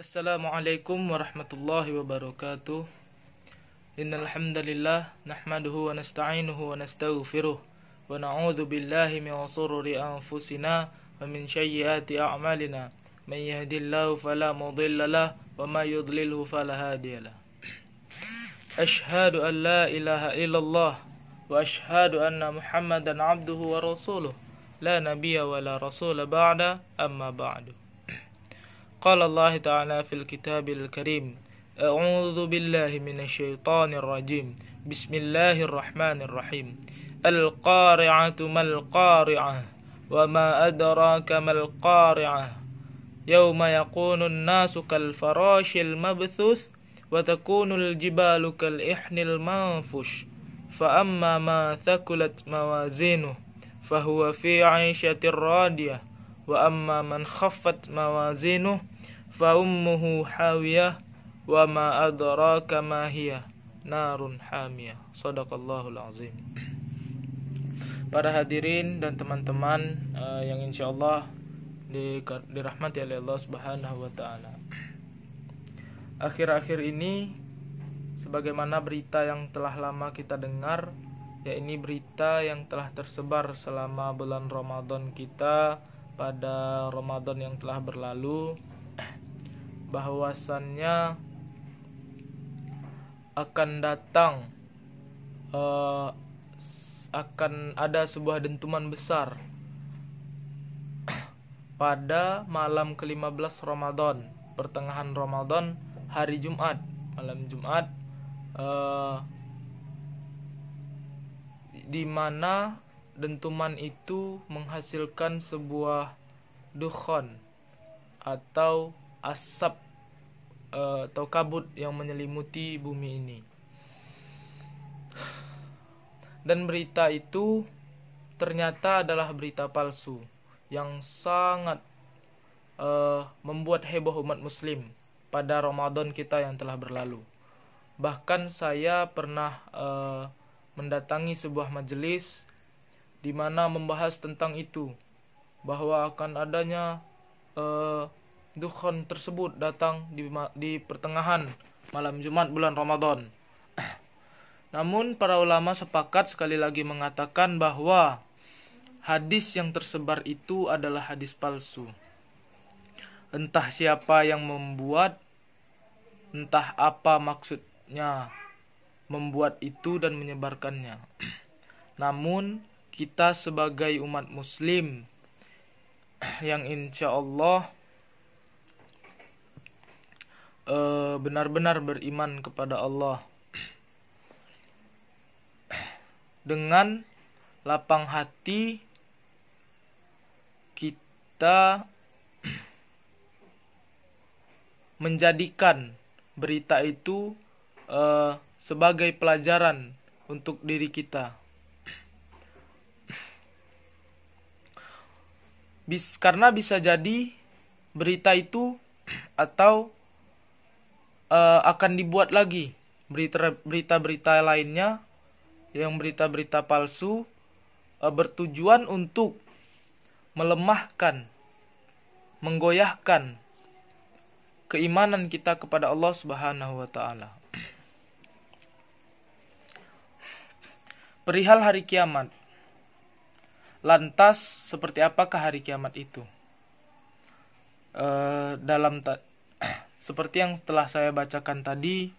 Assalamualaikum warahmatullahi wabarakatuh. Innal hamdalillah nahmaduhu wa nasta'inuhu wa nastaghfiruh wa na'udzu billahi min shururi anfusina wa min sayyiati a'malina. May yahdihillahu fala mudilla lahu wa may yudlilhu fala hadiya lahu. Asyhadu an la ilaha illallah wa asyhadu anna Muhammadan 'abduhu wa rasuluh. La nabiyya wa la rasula ba'da, amma ba'du. Qala Allah Ta'ala fil kitabil karim. A'udzu billahi minasy syaithanir rajim. Bismillahirrahmanirrahim. Al-qari'atu mal qari'ah wa ma adraka mal qari'ah. Yauma yakunun nasu kal farashil mabthuth wa takunul jibalu kal ihnil manfush. Fa amma ma thaqulat mawazinuhu fahuwa fi 'aishatir radiyah wa amma man khaffat mawazinuhu fa ummuhu hawiyah wa ma adraka ma hiya narun hamiyah. Shadaqallahul azim. Para hadirin dan teman-teman yang insyaallah dirahmati oleh Allah Subhanahu wa taala. Akhir-akhir ini sebagaimana berita yang telah lama kita dengar, yakni berita yang telah tersebar selama bulan Ramadan kita pada Ramadan yang telah berlalu, bahwasannya akan datang akan ada sebuah dentuman besar pada malam ke-15 Ramadan, pertengahan Ramadan, hari Jumat, malam Jumat, di mana dentuman itu menghasilkan sebuah dukhan atau asap atau kabut yang menyelimuti bumi ini. Dan berita itu ternyata adalah berita palsu yang sangat membuat heboh umat muslim pada Ramadan kita yang telah berlalu. Bahkan saya pernah mendatangi sebuah majelis di mana membahas tentang itu, bahwa akan adanya dukhan tersebut datang di pertengahan malam Jumat bulan Ramadan. Namun para ulama sepakat sekali lagi mengatakan bahwa hadis yang tersebar itu adalah hadis palsu. Entah siapa yang membuat, entah apa maksudnya membuat itu dan menyebarkannya. Namun kita sebagai umat muslim yang insya Allah benar-benar beriman kepada Allah, dengan lapang hati kita menjadikan berita itu sebagai pelajaran untuk diri kita. Karena bisa jadi berita itu atau akan dibuat lagi berita-berita lainnya, yang berita-berita palsu bertujuan untuk melemahkan, menggoyahkan keimanan kita kepada Allah Subhanahu wa taala. Perihal hari kiamat. Lantas seperti apakah hari kiamat itu? Seperti yang telah saya bacakan tadi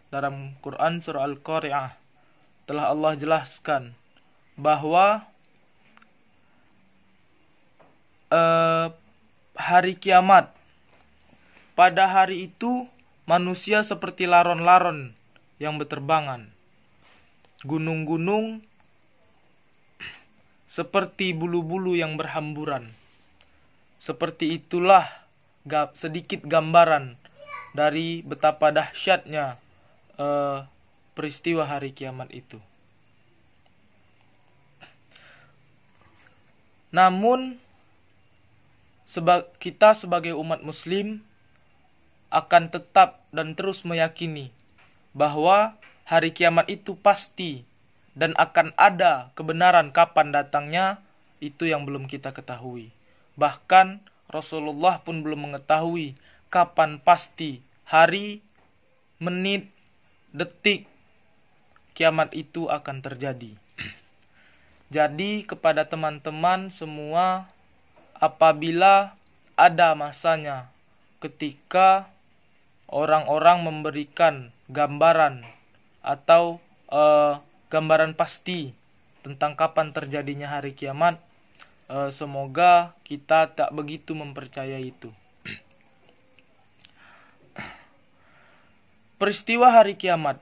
dalam Quran surah Al-Qari'ah, telah Allah jelaskan bahwa hari kiamat, pada hari itu manusia seperti laron-laron yang berterbangan, gunung-gunung seperti bulu-bulu yang berhamburan. Seperti itulah sedikit gambaran dari betapa dahsyatnya peristiwa hari kiamat itu. Namun kita sebagai umat muslim akan tetap dan terus meyakini bahwa hari kiamat itu pasti dan akan ada kebenaran kapan datangnya, itu yang belum kita ketahui. Bahkan Rasulullah pun belum mengetahui kapan pasti hari, menit, detik kiamat itu akan terjadi. Jadi kepada teman-teman semua, apabila ada masanya ketika orang-orang memberikan gambaran atau gambaran pasti tentang kapan terjadinya hari kiamat, semoga kita tak begitu mempercayai itu. Peristiwa hari kiamat.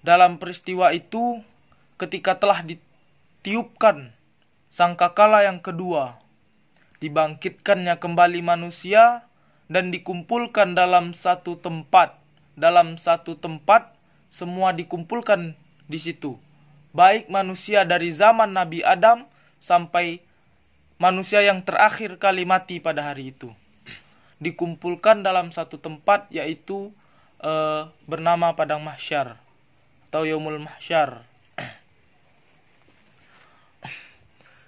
Dalam peristiwa itu, ketika telah ditiupkan sangkakala yang kedua, dibangkitkannya kembali manusia dan dikumpulkan dalam satu tempat. Dalam satu tempat, semua dikumpulkan di situ. Baik manusia dari zaman Nabi Adam sampai manusia yang terakhir kali mati pada hari itu. Dikumpulkan dalam satu tempat, yaitu bernama Padang Mahsyar atau Yaumul Mahsyar.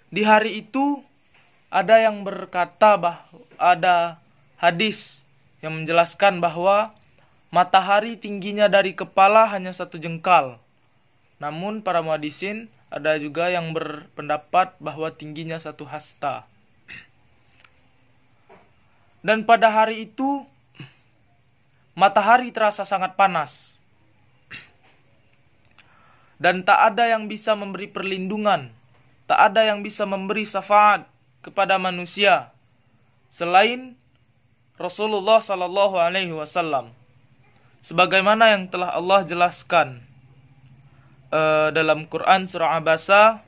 Di hari itu ada yang berkata ada hadis yang menjelaskan bahwa matahari tingginya dari kepala hanya 1 jengkal. Namun para muhaddisin ada juga yang berpendapat bahwa tingginya 1 hasta. Dan pada hari itu matahari terasa sangat panas. Dan tak ada yang bisa memberi perlindungan, tak ada yang bisa memberi syafaat kepada manusia selain Rasulullah sallallahu alaihi wasallam. Sebagaimana yang telah Allah jelaskan dalam Quran surah Abasa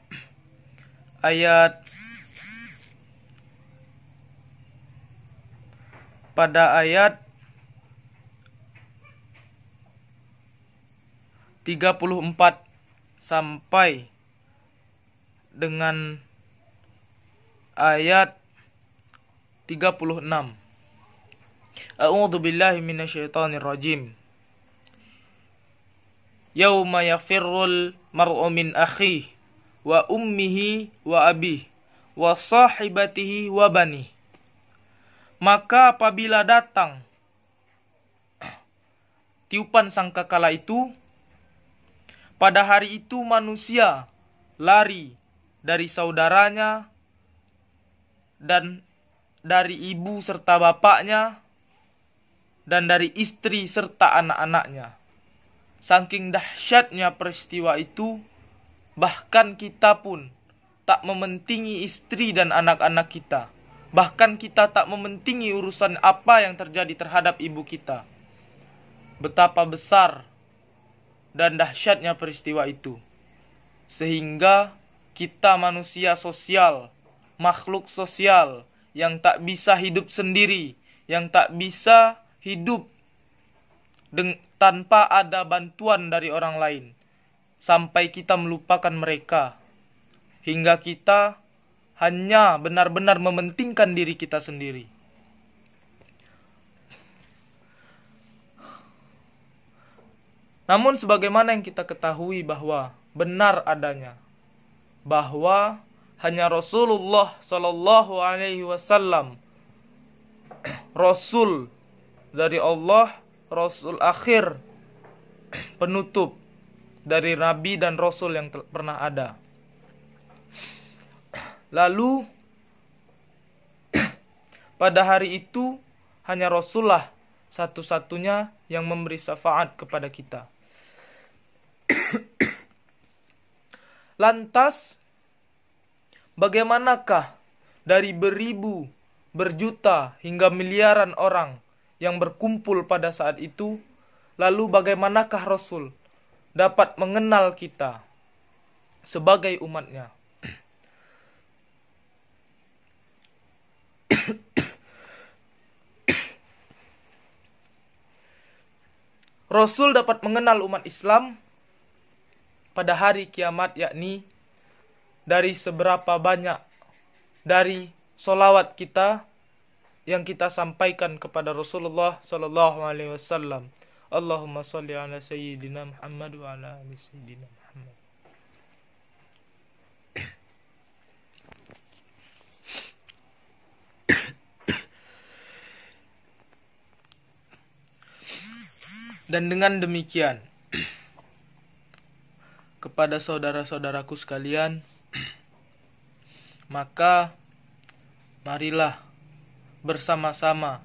pada ayat 34 sampai dengan ayat 36. A'udzu billahi minasyaitonir rajim. Yauma yafirrul mar'u min akhihi wa ummihi wa abihi wa sahibatihi wa banihi. Maka apabila datang tiupan sangkakala itu, pada hari itu manusia lari dari saudaranya dan dari ibu serta bapaknya dan dari istri serta anak-anaknya. Saking dahsyatnya peristiwa itu, bahkan kita pun tak mementingi istri dan anak-anak kita. Bahkan kita tak mementingi urusan apa yang terjadi terhadap ibu kita. Betapa besar dan dahsyatnya peristiwa itu. Sehingga kita manusia sosial, makhluk sosial yang tak bisa hidup sendiri, yang tak bisa hidup tanpa ada bantuan dari orang lain. Sampai kita melupakan mereka. Hingga kita hanya benar-benar mementingkan diri kita sendiri. Namun sebagaimana yang kita ketahui bahwa benar adanya, bahwa hanya Rasulullah sallallahu alaihi wasallam, Rasul dari Allah, Rasul akhir, penutup dari Nabi dan Rasul yang pernah ada. Lalu pada hari itu hanya Rasulullah satu-satunya yang memberi syafaat kepada kita. Lantas bagaimanakah dari beribu, berjuta hingga miliaran orang yang berkumpul pada saat itu? Lalu bagaimanakah Rasul dapat mengenal kita sebagai umatnya? Rasul dapat mengenal umat Islam pada hari kiamat, yakni dari seberapa banyak dari solawat kita yang kita sampaikan kepada Rasulullah sallallahu alaihi wasallam. Allahumma sholli ala sayyidina Muhammad wa ala ali sayyidina Muhammad. Dan dengan demikian, kepada saudara-saudaraku sekalian, maka marilah bersama-sama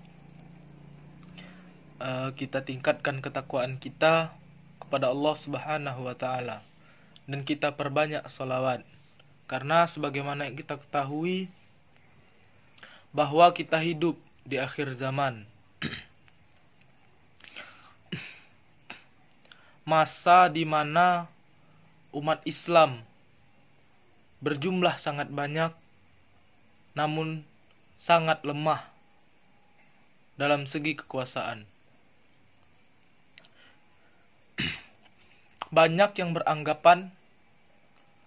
kita tingkatkan ketakwaan kita kepada Allah Subhanahu wa taala, dan kita perbanyak sholawat. Karena sebagaimana yang kita ketahui bahwa kita hidup di akhir zaman, masa di mana umat Islam berjumlah sangat banyak namun sangat lemah dalam segi kekuasaan. Banyak yang beranggapan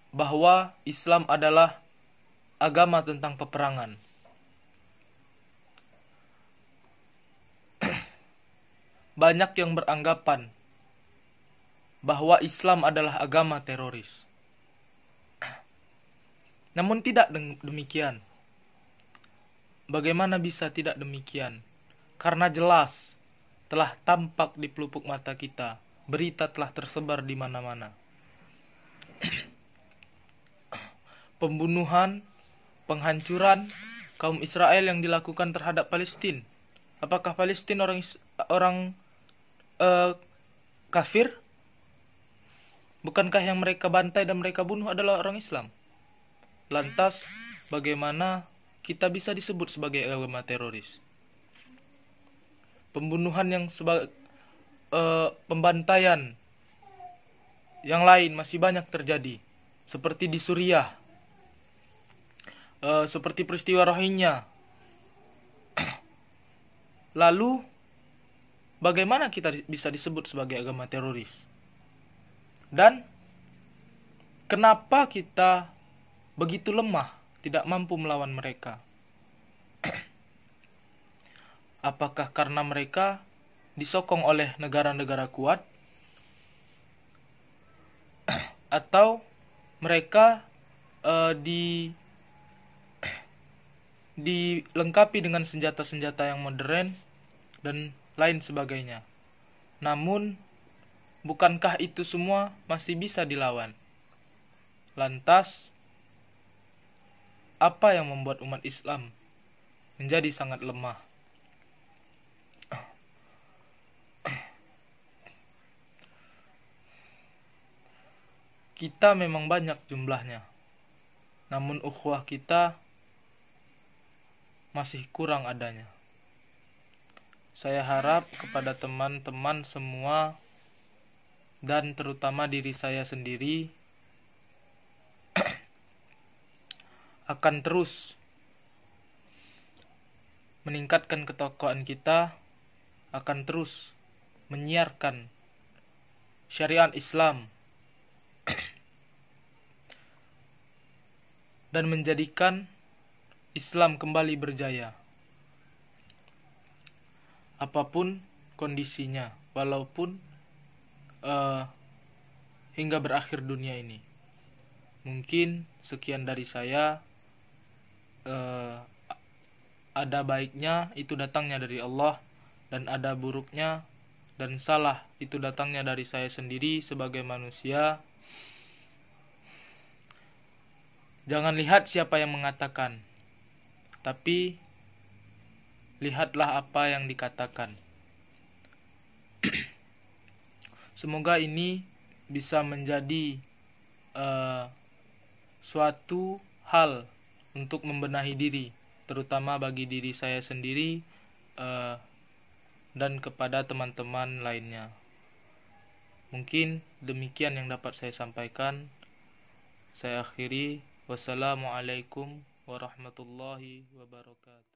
bahwa Islam adalah agama tentang peperangan. Banyak yang beranggapan bahwa Islam adalah agama teroris. Namun tidak demikian. Bagaimana bisa tidak demikian? Karena jelas telah tampak di pelupuk mata kita, berita telah tersebar di mana-mana. Pembunuhan, penghancuran kaum Israel yang dilakukan terhadap Palestina. Apakah Palestina orang kafir? Bukankah yang mereka bantai dan mereka bunuh adalah orang Islam? Lantas, bagaimana kita bisa disebut sebagai agama teroris? Pembunuhan yang pembantaian yang lain masih banyak terjadi, seperti di Suriah, seperti peristiwa Rohingya. Lalu, bagaimana kita bisa disebut sebagai agama teroris? Dan kenapa kita begitu lemah, tidak mampu melawan mereka? Apakah karena mereka disokong oleh negara-negara kuat? Atau mereka dilengkapi dengan senjata-senjata yang modern dan lain sebagainya? Namun, bukankah itu semua masih bisa dilawan? Lantas, apa yang membuat umat Islam menjadi sangat lemah? Kita memang banyak jumlahnya, namun ukhuwah kita masih kurang adanya. Saya harap kepada teman-teman semua, dan terutama diri saya sendiri, akan terus meningkatkan ketakwaan kita, akan terus menyiarkan syariat Islam, dan menjadikan Islam kembali berjaya. Apapun kondisinya, walaupun hingga berakhir dunia ini. Mungkin sekian dari saya. Ada baiknya itu datangnya dari Allah, dan ada buruknya dan salah itu datangnya dari saya sendiri sebagai manusia. Jangan lihat siapa yang mengatakan, tapi lihatlah apa yang dikatakan. Semoga ini bisa menjadi suatu hal untuk membenahi diri, terutama bagi diri saya sendiri dan kepada teman-teman lainnya. Mungkin demikian yang dapat saya sampaikan. Saya akhiri. Wassalamualaikum warahmatullahi wabarakatuh.